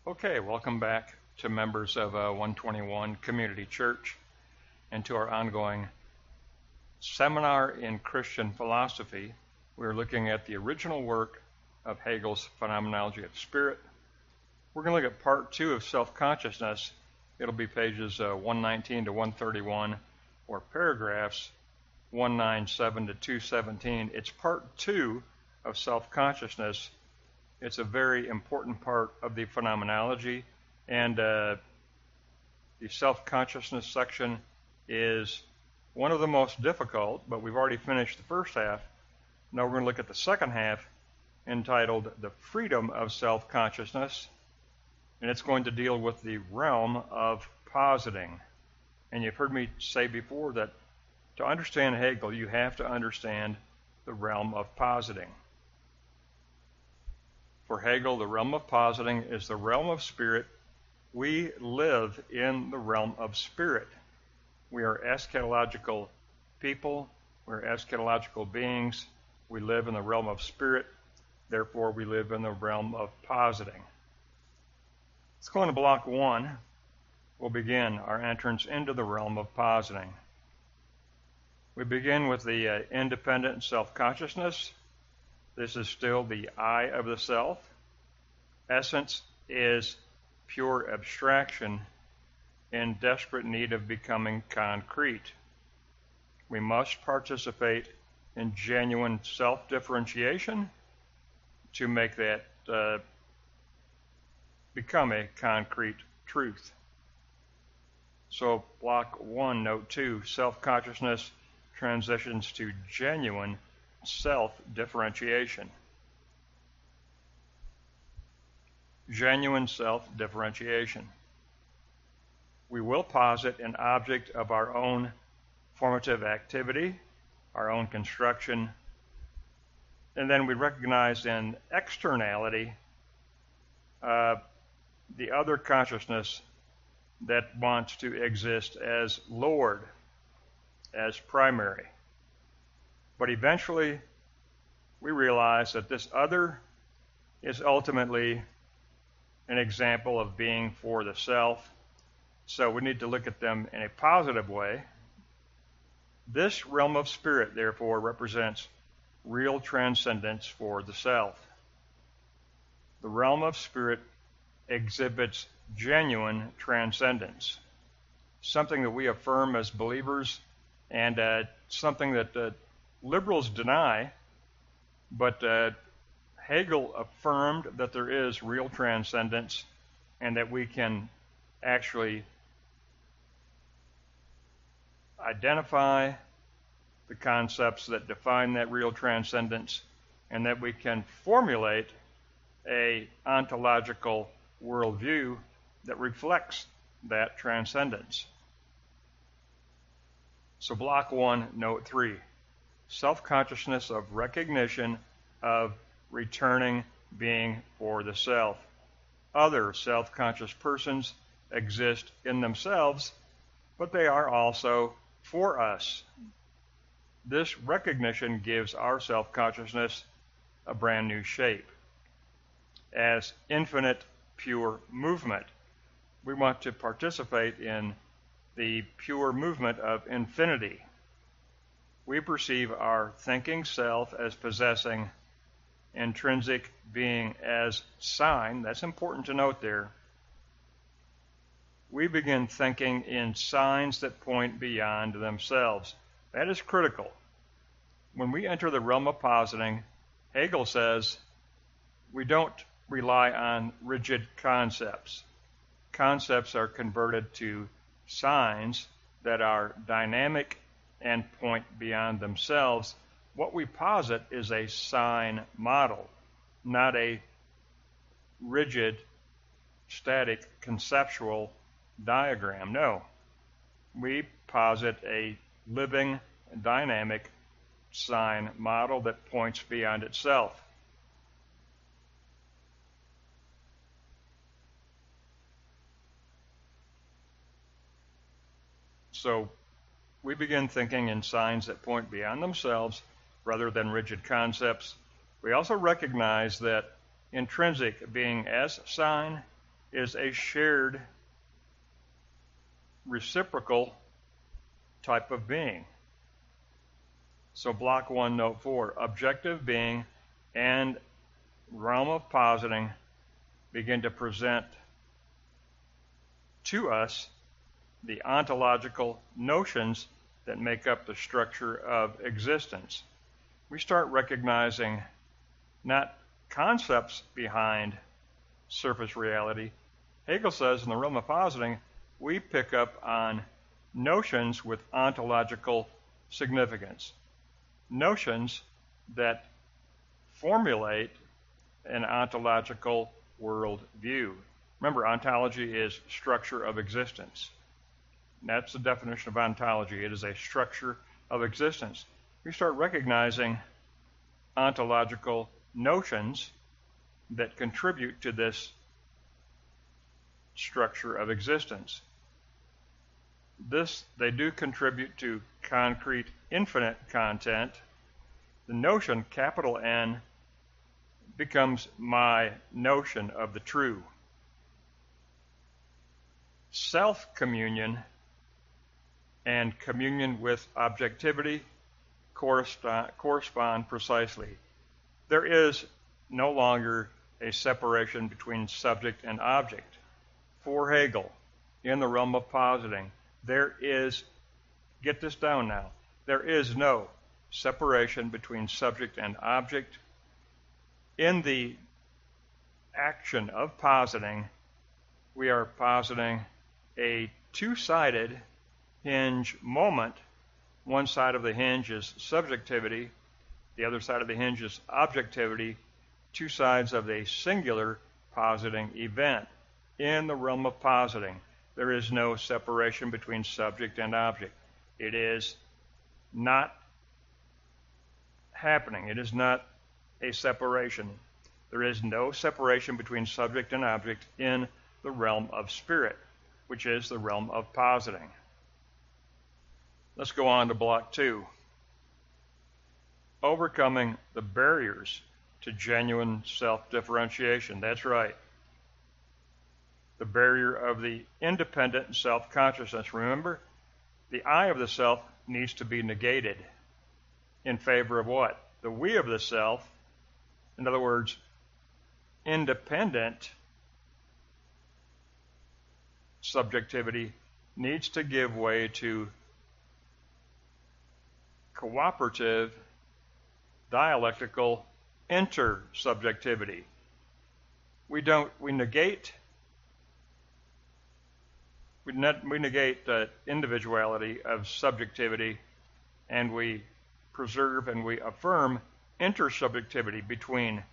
Okay, welcome back to members of 121 Community Church and to our ongoing seminar in Christian philosophy. We're looking at the original work of Hegel's Phenomenology of the Spirit. We're going to look at part 2 of self-consciousness. It'll be pages 119 to 131 or paragraphs 197 to 217. It's part 2 of self-consciousness. It's a very important part of the phenomenology, and the self-consciousness section is one of the most difficult, but we've already finished the first half. Now we're going to look at the second half, entitled The Freedom of Self-Consciousness, and it's going to deal with the realm of positing. And you've heard me say before that to understand Hegel, you have to understand the realm of positing. For Hegel, the realm of positing is the realm of spirit. We live in the realm of spirit. We are eschatological people. We're eschatological beings. We live in the realm of spirit. Therefore, we live in the realm of positing. Let's go into block 1. We'll begin our entrance into the realm of positing. We begin with the independent self-consciousness. This is still the I of the self. Essence is pure abstraction in desperate need of becoming concrete. We must participate in genuine self-differentiation to make that become a concrete truth. So block 1, note 2, self-consciousness transitions to genuine self-differentiation. Genuine self-differentiation. We will posit an object of our own formative activity, our own construction, and then we recognize in externality the other consciousness that wants to exist as Lord, as primary. But eventually, we realize that this other is ultimately an example of being for the self, so we need to look at them in a positive way. This realm of spirit, therefore, represents real transcendence for the self. The realm of spirit exhibits genuine transcendence, something that we affirm as believers and something that liberals deny, but Hegel affirmed that there is real transcendence and that we can actually identify the concepts that define that real transcendence and that we can formulate an ontological worldview that reflects that transcendence. So block 1, note 3. Self-consciousness of recognition of returning being for the self. Other self-conscious persons exist in themselves, but they are also for us. This recognition gives our self-consciousness a brand new shape. As infinite pure movement, we want to participate in the pure movement of infinity. We perceive our thinking self as possessing intrinsic being as sign. That's important to note there. We begin thinking in signs that point beyond themselves. That is critical. When we enter the realm of positing, Hegel says we don't rely on rigid concepts. Concepts are converted to signs that are dynamic and point beyond themselves. What we posit is a sign model, not a rigid, static, conceptual diagram. No. We posit a living, dynamic sign model that points beyond itself. So we begin thinking in signs that point beyond themselves rather than rigid concepts. We also recognize that intrinsic being as sign is a shared reciprocal type of being. So block 1, note 4, objective being and realm of positing begin to present to us the ontological notions that make up the structure of existence. We start recognizing not concepts behind surface reality. Hegel says in the realm of positing, we pick up on notions with ontological significance, notions that formulate an ontological world view. Remember, ontology is structure of existence. That's the definition of ontology. It is a structure of existence. We start recognizing ontological notions that contribute to this structure of existence. They do contribute to concrete, infinite content. The notion, capital N, becomes my notion of the true. Self-communion and communion with objectivity correspond precisely. There is no longer a separation between subject and object. For Hegel, in the realm of positing, there is, get this down now, there is no separation between subject and object. In the action of positing, we are positing a two-sided hinge moment. One side of the hinge is subjectivity, the other side of the hinge is objectivity, two sides of a singular positing event. In the realm of positing, there is no separation between subject and object. It is not happening. It is not a separation. There is no separation between subject and object in the realm of spirit, which is the realm of positing. Let's go on to block 2. Overcoming the barriers to genuine self-differentiation. That's right. The barrier of the independent self-consciousness. Remember, the I of the self needs to be negated in favor of what? The we of the self. In other words, independent subjectivity needs to give way to cooperative, dialectical intersubjectivity. We negate the individuality of subjectivity, and we preserve and we affirm intersubjectivity between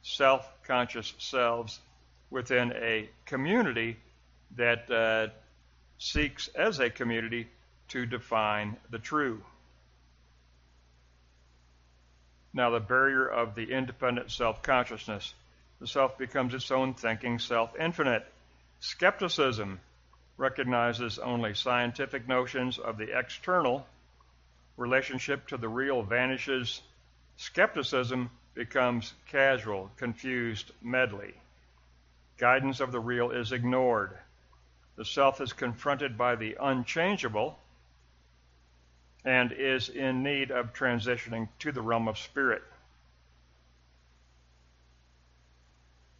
self-conscious selves within a community that seeks as a community to define the true. Now, the barrier of the independent self-consciousness. The self becomes its own thinking self-infinite. Skepticism recognizes only scientific notions of the external. Relationship to the real vanishes. Skepticism becomes casual, confused medley. Guidance of the real is ignored. The self is confronted by the unchangeable and is in need of transitioning to the realm of spirit.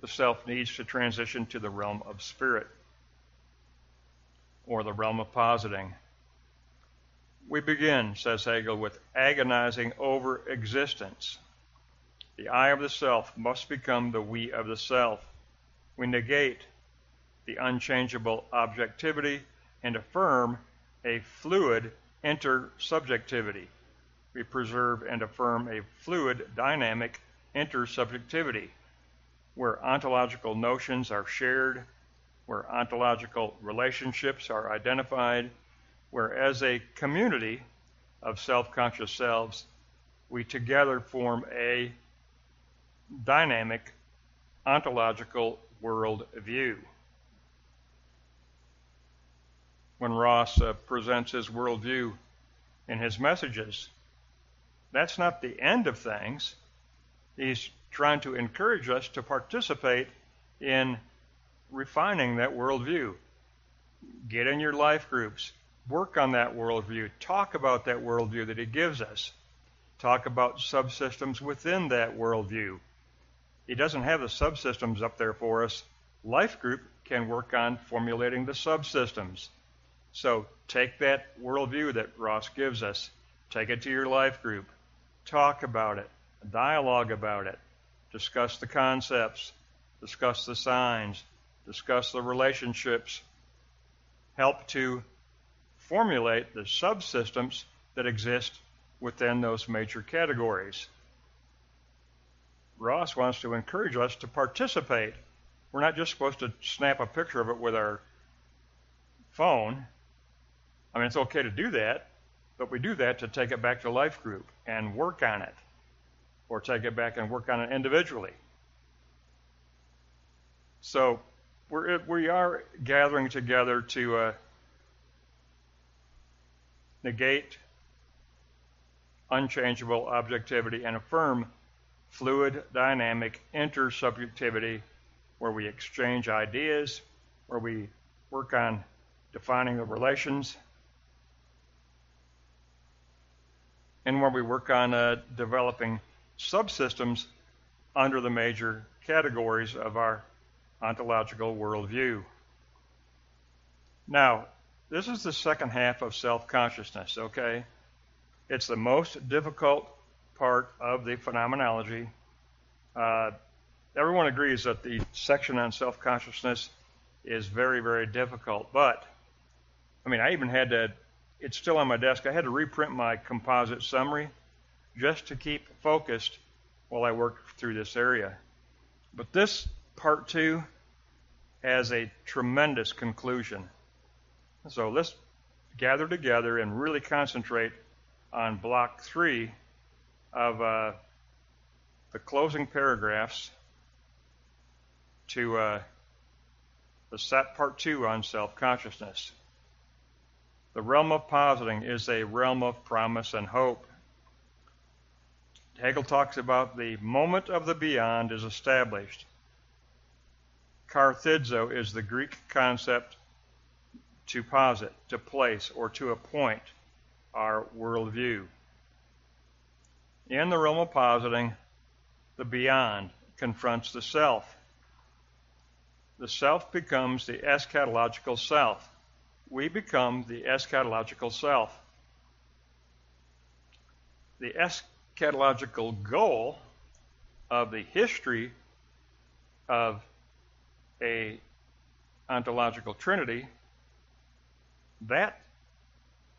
The self needs to transition to the realm of spirit, or the realm of positing. We begin, says Hegel, with agonizing over existence. The I of the self must become the we of the self. We negate the unchangeable objectivity and affirm a fluid intersubjectivity. We preserve and affirm a fluid, dynamic intersubjectivity, where ontological notions are shared, where ontological relationships are identified, where as a community of self-conscious selves, we together form a dynamic ontological world view. When Ross presents his worldview in his messages, that's not the end of things. He's trying to encourage us to participate in refining that worldview. Get in your life groups. Work on that worldview. Talk about that worldview that he gives us. Talk about subsystems within that worldview. He doesn't have the subsystems up there for us. Life group can work on formulating the subsystems. So take that worldview that Ross gives us. Take it to your life group. Talk about it. Dialogue about it. Discuss the concepts. Discuss the signs. Discuss the relationships. Help to formulate the subsystems that exist within those major categories. Ross wants to encourage us to participate. We're not just supposed to snap a picture of it with our phone. I mean, it's okay to do that, but we do that to take it back to life group and work on it, or take it back and work on it individually. So we are gathering together to negate unchangeable objectivity and affirm fluid, dynamic intersubjectivity, where we exchange ideas, where we work on defining the relations, and where we work on developing subsystems under the major categories of our ontological worldview. Now, this is the second half of self-consciousness, okay? It's the most difficult part of the phenomenology. Everyone agrees that the section on self-consciousness is very, very difficult, but, I mean, I even had to, it's still on my desk, I had to reprint my composite summary just to keep focused while I worked through this area. But this part 2 has a tremendous conclusion. So let's gather together and really concentrate on block 3 of the closing paragraphs to the part 2 on self-consciousness. The realm of positing is a realm of promise and hope. Hegel talks about the moment of the beyond is established. Karthizo is the Greek concept to posit, to place, or to appoint our worldview. In the realm of positing, the beyond confronts the self. The self becomes the eschatological self. We become the eschatological self. The eschatological goal of the history of a ontological trinity, that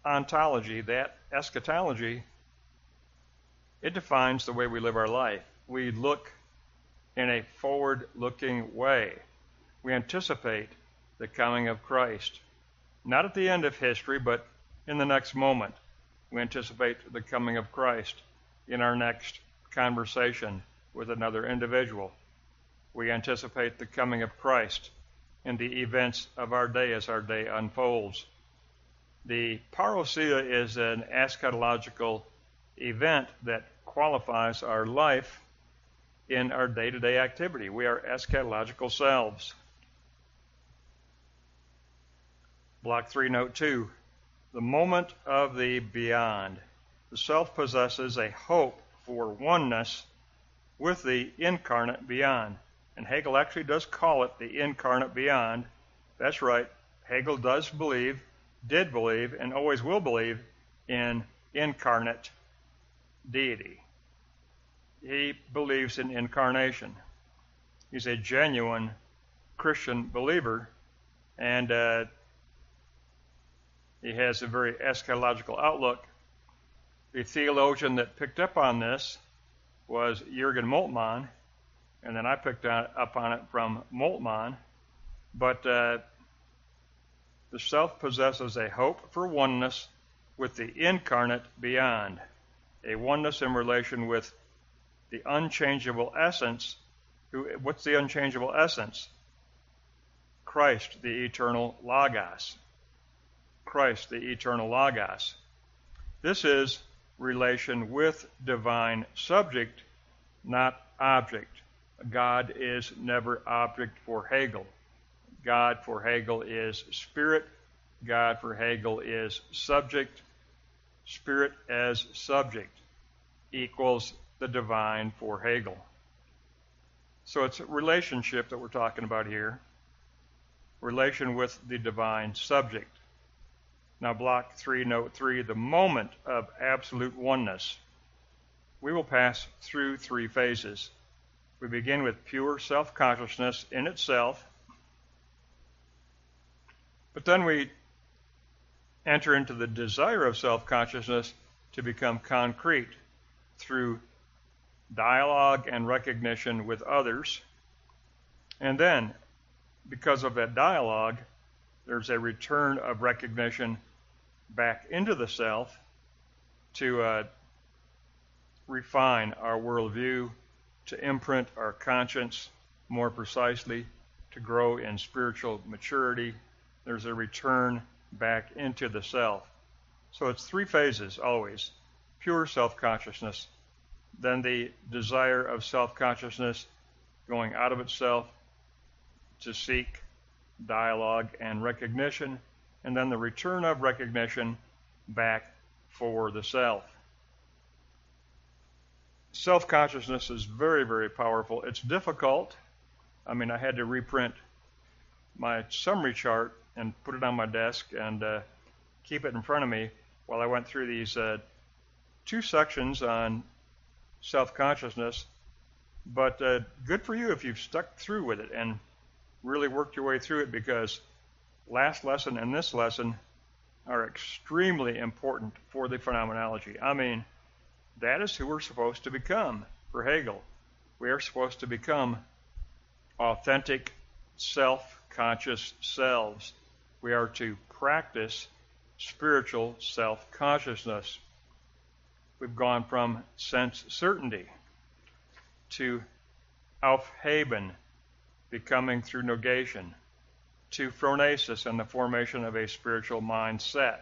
ontology, that eschatology, it defines the way we live our life. We look in a forward-looking way. We anticipate the coming of Christ. Not at the end of history, but in the next moment. We anticipate the coming of Christ in our next conversation with another individual. We anticipate the coming of Christ in the events of our day as our day unfolds. The parousia is an eschatological event that qualifies our life in our day-to-day activity. We are eschatological selves. Block 3, note 2. The moment of the beyond. The self possesses a hope for oneness with the incarnate beyond. And Hegel actually does call it the incarnate beyond. That's right. Hegel did believe, and always will believe in incarnate deity. He believes in incarnation. He's a genuine Christian believer, and he has a very eschatological outlook. The theologian that picked up on this was Jürgen Moltmann, and then I picked up on it from Moltmann. But the self possesses a hope for oneness with the incarnate beyond, a oneness in relation with the unchangeable essence. What's the unchangeable essence? Christ, the eternal Logos. Christ, the eternal Logos. This is relation with divine subject, not object. God is never object for Hegel. God for Hegel is spirit. God for Hegel is subject. Spirit as subject equals the divine for Hegel. So it's a relationship that we're talking about here. Relation with the divine subject. Now block 3, note 3, the moment of absolute oneness. We will pass through 3 phases. We begin with pure self-consciousness in itself, but then we enter into the desire of self-consciousness to become concrete through dialogue and recognition with others. And then, because of that dialogue, there's a return of recognition back into the self to refine our worldview, to imprint our conscience more precisely, to grow in spiritual maturity. There's a return back into the self. So it's 3 phases always. Pure self-consciousness, then the desire of self-consciousness going out of itself to seek dialogue and recognition, and then the return of recognition back for the self. Self-consciousness is very, very powerful. It's difficult. I had to reprint my summary chart and put it on my desk and keep it in front of me while I went through these 2 sections on self-consciousness. But good for you if you've stuck through with it and really worked your way through it, because last lesson and this lesson are extremely important for the phenomenology. That is who we're supposed to become for Hegel. We are supposed to become authentic, self-conscious selves. We are to practice spiritual self-consciousness. We've gone from sense certainty to Aufheben, becoming through negation, to phronesis and the formation of a spiritual mindset,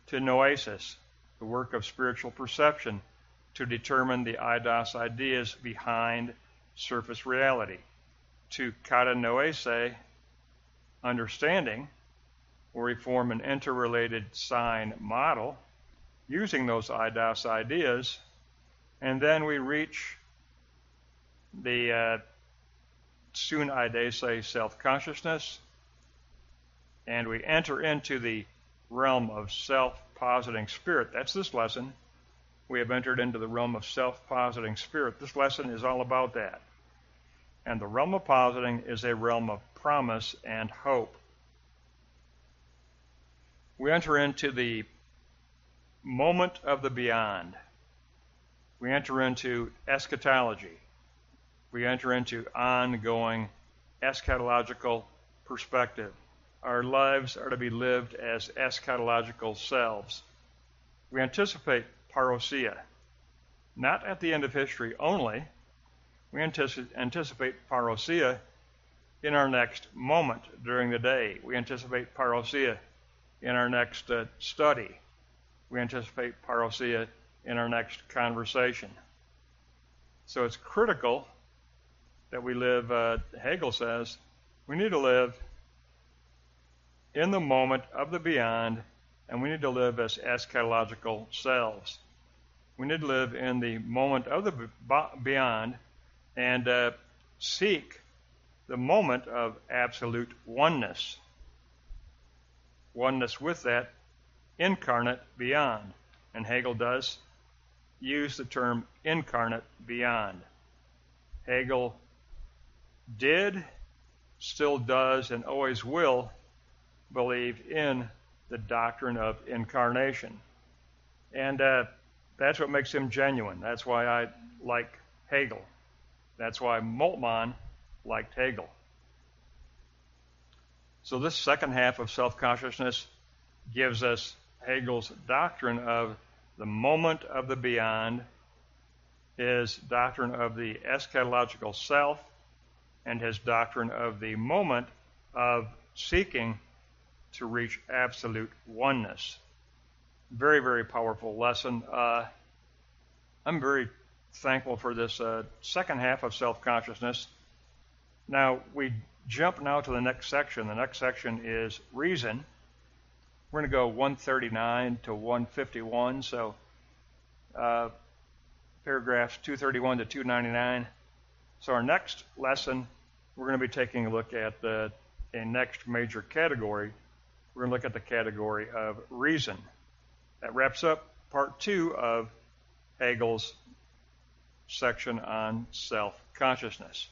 to noesis, the work of spiritual perception, to determine the eidos ideas behind surface reality, to katanoese, understanding, where we form an interrelated sign model using those eidos ideas, and then we reach the sun eidese self-consciousness, and we enter into the realm of self-positing spirit. That's this lesson. We have entered into the realm of self-positing spirit. This lesson is all about that. And the realm of positing is a realm of promise and hope. We enter into the moment of the beyond. We enter into eschatology. We enter into ongoing eschatological perspective. Our lives are to be lived as eschatological selves. We anticipate parousia, not at the end of history only. We anticipate parousia in our next moment during the day. We anticipate parousia in our next study. We anticipate parousia in our next conversation. So it's critical that we live, Hegel says, we need to live in the moment of the beyond, and we need to live as eschatological selves. We need to live in the moment of the beyond and seek the moment of absolute oneness. Oneness with that incarnate beyond. And Hegel does use the term incarnate beyond. Hegel did, still does, and always will believe in the doctrine of incarnation. And that's what makes him genuine. That's why I like Hegel. That's why Moltmann liked Hegel. So this second half of self-consciousness gives us Hegel's doctrine of the moment of the beyond, his doctrine of the eschatological self, and his doctrine of the moment of seeking to reach absolute oneness. Very, very powerful lesson. I'm very thankful for this second half of self-consciousness. Now, we jump now to the next section. The next section is reason. We're going to go 139 to 151, so paragraphs 231 to 299. So our next lesson, we're going to be taking a look at a next major category. We're going to look at the category of reason. That wraps up part 2 of Hegel's section on self-consciousness.